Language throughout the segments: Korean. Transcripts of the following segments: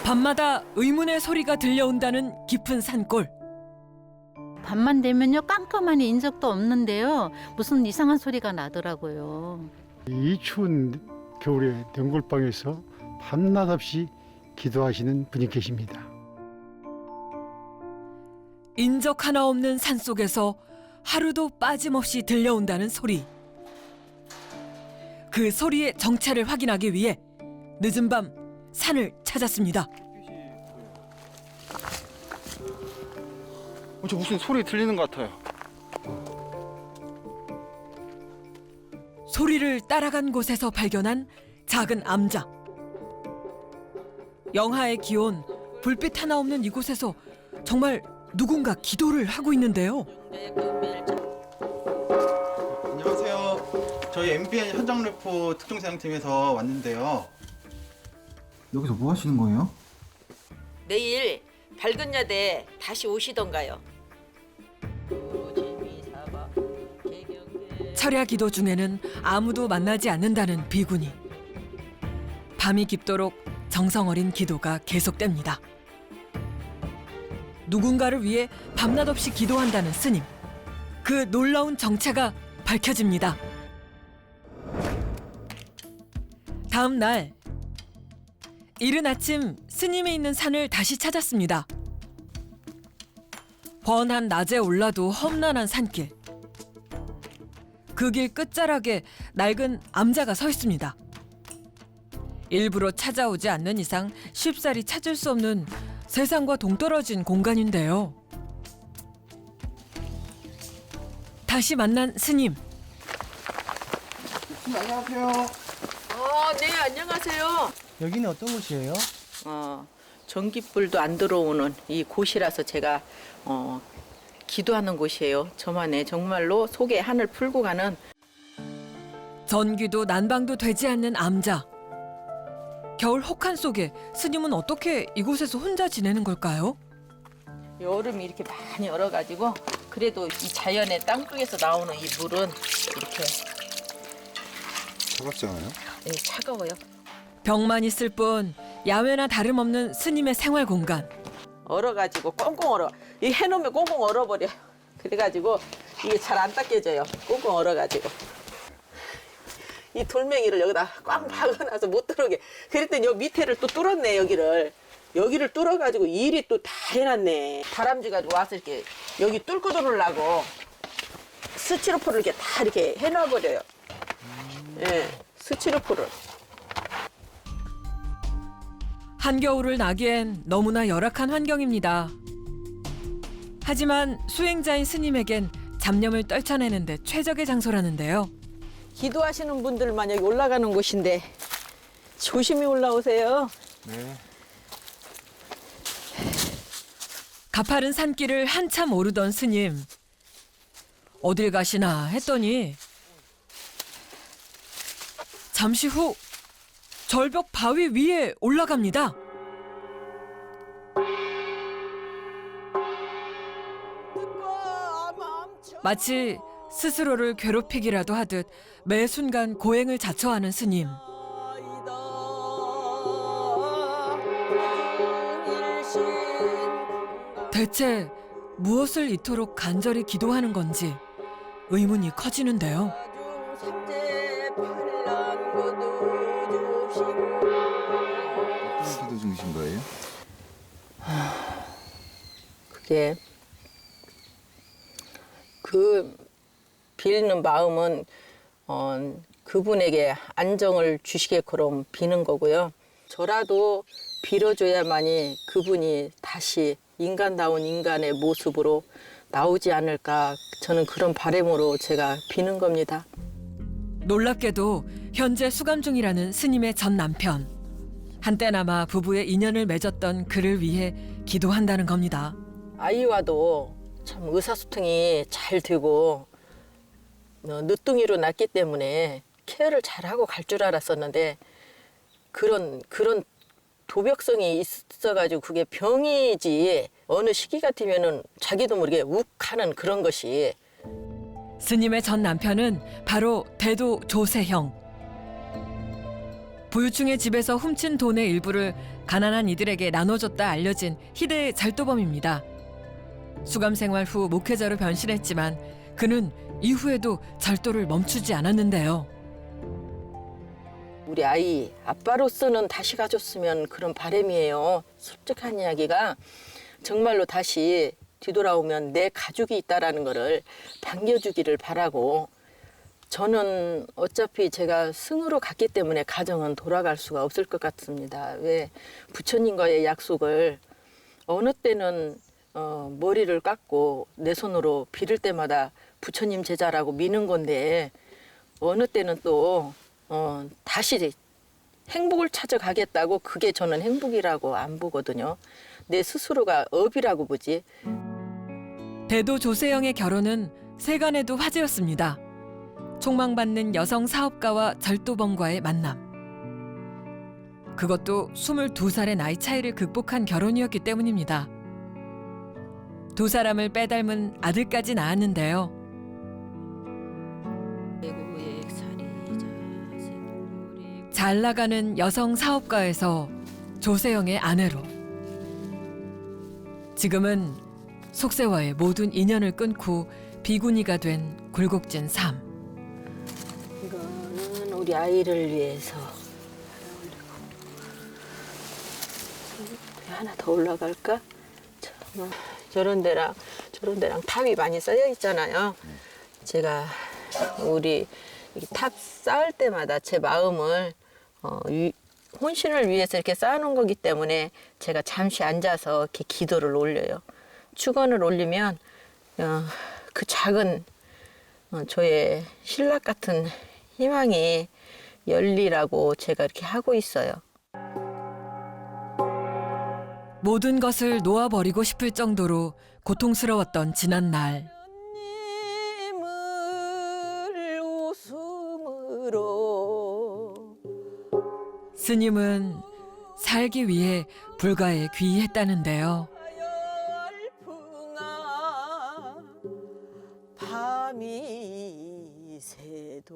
밤마다 의문의 소리가 들려온다는 깊은 산골. 밤만 되면요 깜깜하니 인 적도 없는데요. 무슨 이상한 소리가 나더라고요. 이 추운 겨울에 등골방에서 밤낮 없이 기도하시는 분이 계십니다. 인적 하나 없는 산속에서 하루도 빠짐없이 들려온다는 소리. 그 소리의 정체를 확인하기 위해 늦은 밤 산을 찾았습니다. 저 무슨 소리 들리는 것 같아요. 소리를 따라간 곳에서 발견한 작은 암자. 영하의 기온, 불빛 하나 없는 이곳에서 정말 누군가 기도를 하고 있는데요. 안녕하세요. 저희 MBN 현장 래퍼 특종사냥팀에서 왔는데요. 여기서 뭐 하시는 거예요? 내일 밝은 야대 다시 오시던가요? 철야 기도 중에는 아무도 만나지 않는다는 비구니. 밤이 깊도록 정성 어린 기도가 계속됩니다. 누군가를 위해 밤낮 없이 기도한다는 스님. 그 놀라운 정체가 밝혀집니다. 다음 날 이른 아침 스님이 있는 산을 다시 찾았습니다. 번한 낮에 올라도 험난한 산길. 그 길 끝자락에 낡은 암자가 서 있습니다. 일부러 찾아오지 않는 이상 쉽사리 찾을 수 없는 세상과 동떨어진 공간인데요. 다시 만난 스님. 안녕하세요. 네, 안녕하세요. 여기는 어떤 곳이에요? 전기불도 안 들어오는 이 곳이라서 제가 기도하는 곳이에요. 저만의 정말로 속에 한을 풀고 가는. 전기도 난방도 되지 않는 암자. 겨울 혹한 속에 스님은 어떻게 이곳에서 혼자 지내는 걸까요? 여름이 이렇게 많이 얼어가지고 그래도 이 자연의 땅속에서 나오는 이 물은 이렇게 차갑지 않아요? 네, 차가워요. 벽만 있을 뿐 야외나 다름없는 스님의 생활 공간. 얼어가지고 꽁꽁 얼어. 이 해놓으면 꽁꽁 얼어버려. 그래가지고 이게 잘 안 닦여져요. 꽁꽁 얼어가지고. 이 돌멩이를 여기다 꽉 박아놔서 못 들어오게. 그랬더니 여기 밑에를 또 뚫었네, 여기를. 여기를 뚫어가지고 일이 또 다 해놨네. 다람쥐 가지고 와서 이렇게 여기 뚫고 들어오려고 스티로폼을 이렇게 다 이렇게 해놔버려요. 예, 스티로폼을. 한겨울을 나기엔 너무나 열악한 환경입니다. 하지만 수행자인 스님에겐 잡념을 떨쳐내는데 최적의 장소라는데요. 기도하시는 분들만 여기 올라가는 곳인데 조심히 올라오세요. 네. 가파른 산길을 한참 오르던 스님. 어딜 가시나 했더니 잠시 후 절벽 바위 위에 올라갑니다. 마치 스스로를 괴롭히기라도 하듯 매 순간 고행을 자처하는 스님. 대체 무엇을 이토록 간절히 기도하는 건지 의문이 커지는데요. 어떤 기도 중이신 거예요? 그게 그 빌는 마음은 그분에게 안정을 주시게끔 비는 거고요. 저라도 빌어줘야만이 그분이 다시 인간다운 인간의 모습으로 나오지 않을까, 저는 그런 바람으로 제가 비는 겁니다. 놀랍게도 현재 수감 중이라는 스님의 전 남편. 한때나마 부부의 인연을 맺었던 그를 위해 기도한다는 겁니다. 아이와도 참 의사소통이 잘 되고 늦둥이로 낳기 때문에 케어를 잘하고 갈 줄 알았었는데 그런 도벽성이 있어가지고 그게 병이지 어느 시기 같으면은 자기도 모르게 욱하는 그런 것이. 스님의 전 남편은 바로 대도 조세형. 부유층의 집에서 훔친 돈의 일부를 가난한 이들에게 나눠줬다 알려진 희대의 잘도범입니다. 수감 생활 후 목회자로 변신했지만 그는 이후에도 절도를 멈추지 않았는데요. 우리 아이 아빠로서는 다시 가졌으면 그런 바람이에요. 솔직한 이야기가 정말로 다시 뒤돌아오면 내 가족이 있다라는 거를 반겨주기를 바라고, 저는 어차피 제가 승으로 갔기 때문에 가정은 돌아갈 수가 없을 것 같습니다. 왜 부처님과의 약속을 어느 때는 머리를 깎고 내 손으로 빌을 때마다 부처님 제자라고 미는 건데, 어느 때는 또 다시 행복을 찾아가겠다고, 그게 저는 행복이라고 안 보거든요. 내 스스로가 업이라고 보지. 대도 조세영의 결혼은 세간에도 화제였습니다. 촉망받는 여성 사업가와 절도범과의 만남. 그것도 22살의 나이 차이를 극복한 결혼이었기 때문입니다. 두 사람을 빼닮은 아들까지 낳았는데요. 잘 나가는 여성 사업가에서 조세영의 아내로, 지금은 속세와의 모든 인연을 끊고 비구니가 된 굴곡진 삶. 이거는 우리 아이를 위해서 하나 더 올라갈까? 저런 데랑 탑이 많이 쌓여 있잖아요. 제가 우리 탑 쌓을 때마다 제 마음을 혼신을 위해서 이렇게 쌓아놓은 거기 때문에 제가 잠시 앉아서 이렇게 기도를 올려요. 축원을 올리면 그 작은 저의 신락 같은 희망이 열리라고 제가 이렇게 하고 있어요. 모든 것을 놓아버리고 싶을 정도로 고통스러웠던 지난 날. 스님은 살기 위해 불가에 귀의했다는데요. 밤이 새도록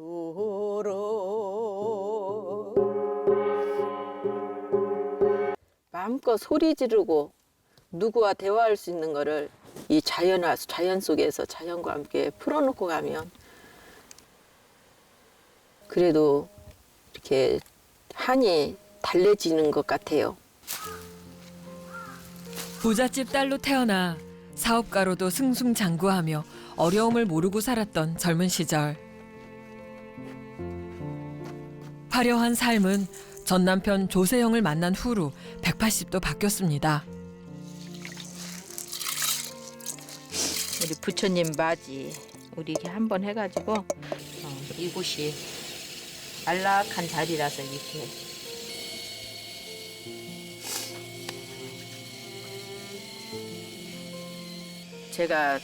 마음껏 소리 지르고 누구와 대화할 수 있는 거를 이 자연 속에서 자연과 함께 풀어놓고 가면 그래도 이렇게 한이 달래지는 것 같아요. 부잣집 딸로 태어나 사업가로도 승승장구하며 어려움을 모르고 살았던 젊은 시절. 화려한 삶은 전 남편 조세영을 만난 후로 180도 바뀌었습니다. 우리 부처님 맞이 우리 이렇게 한번 해가지고 이곳이 안락한 자리라서 이렇게 제가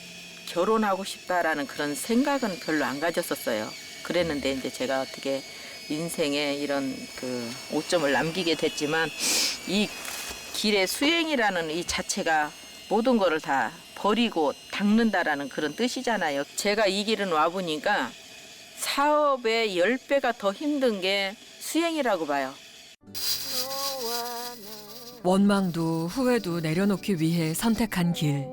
결혼하고 싶다라는 그런 생각은 별로 안 가졌었어요. 그랬는데 이제 제가 어떻게 인생에 이런 그 오점을 남기게 됐지만 이 길의 수행이라는 이 자체가 모든 거를 다 버리고 닦는다라는 그런 뜻이잖아요. 제가 이 길은 와보니까 사업의 10배가 더 힘든 게 수행이라고 봐요. 원망도 후회도 내려놓기 위해 선택한 길.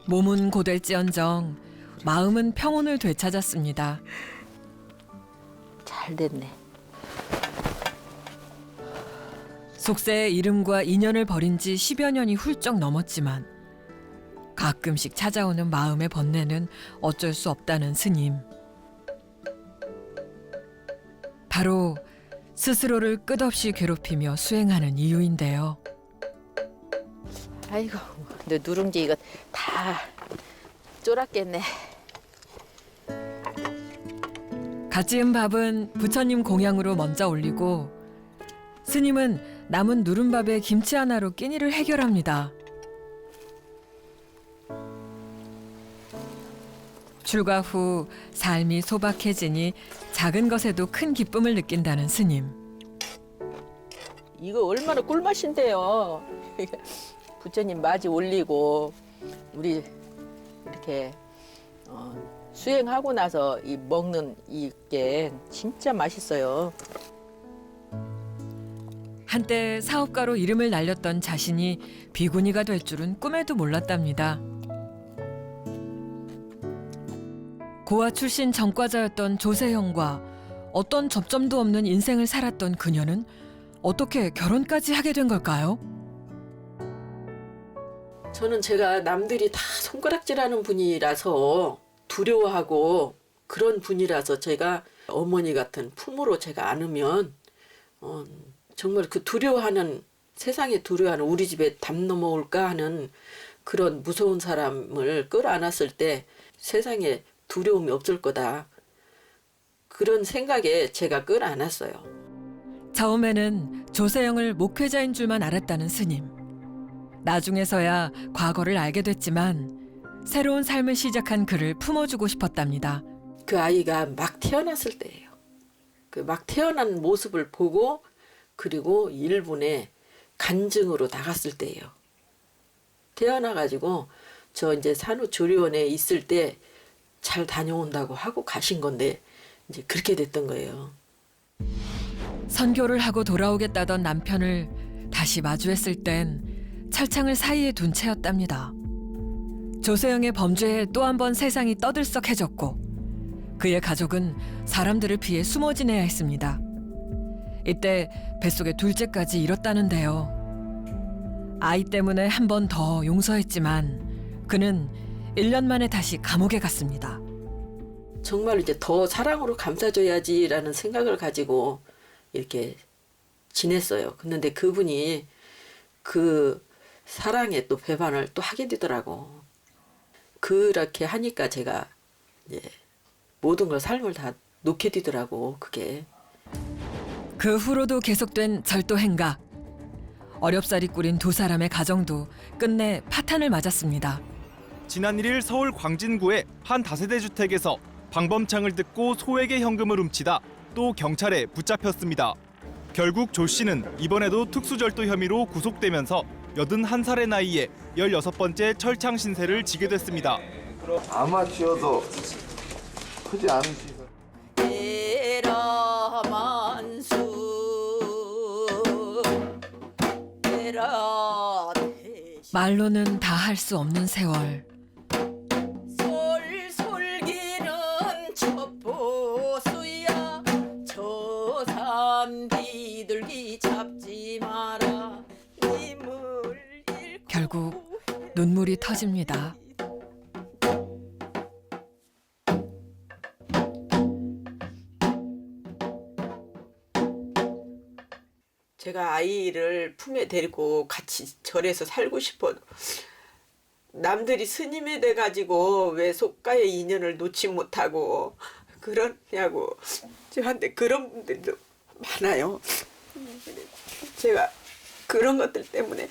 몸은 고될지언정 마음은 평온을 되찾았습니다. 잘 됐네. 속세의 이름과 인연을 버린 지 10여 년이 훌쩍 넘었지만 가끔씩 찾아오는 마음의 번뇌는 어쩔 수 없다는 스님. 바로 스스로를 끝없이 괴롭히며 수행하는 이유인데요. 아이고, 너 누룽지 이거 다 쫄았겠네. 갓 지은 밥은 부처님 공양으로 먼저 올리고 스님은 남은 누른밥에 김치 하나로 끼니를 해결합니다. 출가 후 삶이 소박해지니 작은 것에도 큰 기쁨을 느낀다는 스님. 이거 얼마나 꿀맛인데요. 부처님 맞이 올리고 우리 이렇게 수행하고 나서 이 먹는 이게 진짜 맛있어요. 한때 사업가로 이름을 날렸던 자신이 비구니가 될 줄은 꿈에도 몰랐답니다. 고아 출신 전과자였던 조세형과 어떤 접점도 없는 인생을 살았던 그녀는 어떻게 결혼까지 하게 된 걸까요? 저는 제가 남들이 다 손가락질하는 분이라서 두려워하고 그런 분이라서 제가 어머니 같은 품으로 제가 안으면 정말 그 두려워하는 세상에 두려워하는 우리 집에 담 넘어올까 하는 그런 무서운 사람을 끌어안았을 때 세상에 두려움이 없을 거다. 그런 생각에 제가 끌어안았어요. 처음에는 조세영을 목회자인 줄만 알았다는 스님. 나중에서야 과거를 알게 됐지만 새로운 삶을 시작한 그를 품어주고 싶었답니다. 그 아이가 막 태어났을 때예요. 그 막 태어난 모습을 보고 그리고 일본에 간증으로 나갔을 때예요. 태어나가지고 저 이제 산후조리원에 있을 때 잘 다녀온다고 하고 가신 건데 이제 그렇게 됐던 거예요. 선교를 하고 돌아오겠다던 남편을 다시 마주했을 땐 철창을 사이에 둔 채였답니다. 조세영의 범죄에 또 한 번 세상이 떠들썩해졌고 그의 가족은 사람들을 피해 숨어 지내야 했습니다. 이때 뱃속에 둘째까지 잃었다는데요. 아이 때문에 한 번 더 용서했지만 그는 1년 만에 다시 감옥에 갔습니다. 정말 이제 더 사랑으로 감싸줘야지라는 생각을 가지고 이렇게 지냈어요. 그런데 그분이 그 사랑에 또 배반을 또 하게 되더라고. 그렇게 하니까 제가 이제 모든 걸 삶을 다 놓게 되더라고. 그게. 그 후로도 계속된 절도 행각. 어렵사리 꾸린 두 사람의 가정도 끝내 파탄을 맞았습니다. 지난 1일 서울 광진구의 한 다세대 주택에서 방범창을 듣고 소액의 현금을 훔치다 또 경찰에 붙잡혔습니다. 결국 조 씨는 이번에도 특수절도 혐의로 구속되면서 81살의 나이에 16번째 철창 신세를 지게 됐습니다. 아마추어도 크지 않은 시설. 말로는 다 할 수 없는 세월. 솔솔기는 첩보수야 저 산 비둘기 잡지 마라 님을 잃고 결국 눈물이 터집니다. 제가 아이를 품에 데리고 같이 절에서 살고 싶어도 남들이 스님이 돼가지고 왜 속가의 인연을 놓지 못하고 그러냐고 저한테 그런 분들도 많아요. 제가 그런 것들 때문에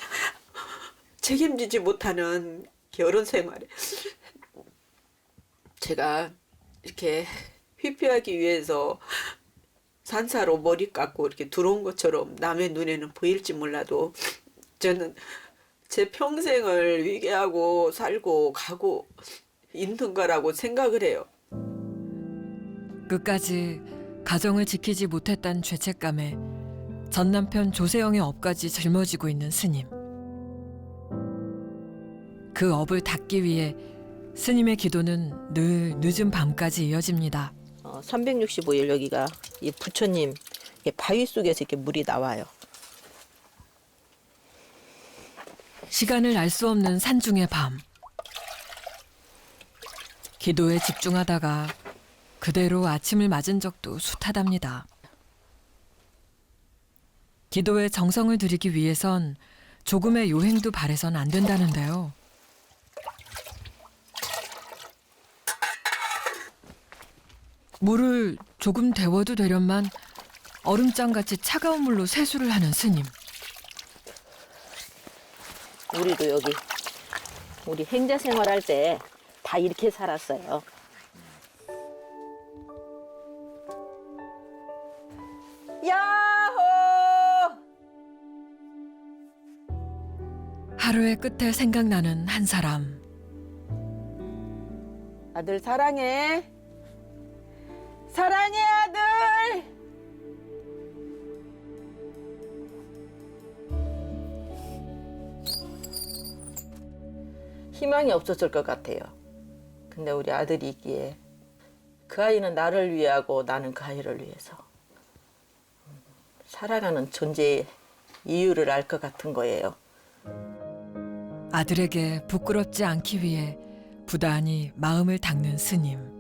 책임지지 못하는 결혼 생활에 제가 이렇게 회피하기 위해서 산사로 머리 깎고 이렇게 들어온 것처럼 남의 눈에는 보일지 몰라도 저는 제 평생을 위계하고 살고 가고 있는 거라고 생각을 해요. 끝까지 가정을 지키지 못했다는 죄책감에 전 남편 조세영의 업까지 짊어지고 있는 스님. 그 업을 닦기 위해 스님의 기도는 늘 늦은 밤까지 이어집니다. 365일 여기가 이 부처님 바위 속에서 이렇게 물이 나와요. 시간을 알 수 없는 산중의 밤. 기도에 집중하다가 그대로 아침을 맞은 적도 숱하답니다. 기도에 정성을 들이기 위해선 조금의 요행도 바래선 안 된다는데요. 물을 조금 데워도 되련만 얼음장같이 차가운 물로 세수를 하는 스님. 우리도 여기 우리 행자 생활할 때 다 이렇게 살았어요. 야호! 하루의 끝에 생각나는 한 사람. 아들 사랑해. 사랑해 아들. 희망이 없었을 것 같아요. 근데 우리 아들이 있기에 그 아이는 나를 위하고 나는 그 아이를 위해서 살아가는 존재의 이유를 알 것 같은 거예요. 아들에게 부끄럽지 않기 위해 부단히 마음을 닦는 스님.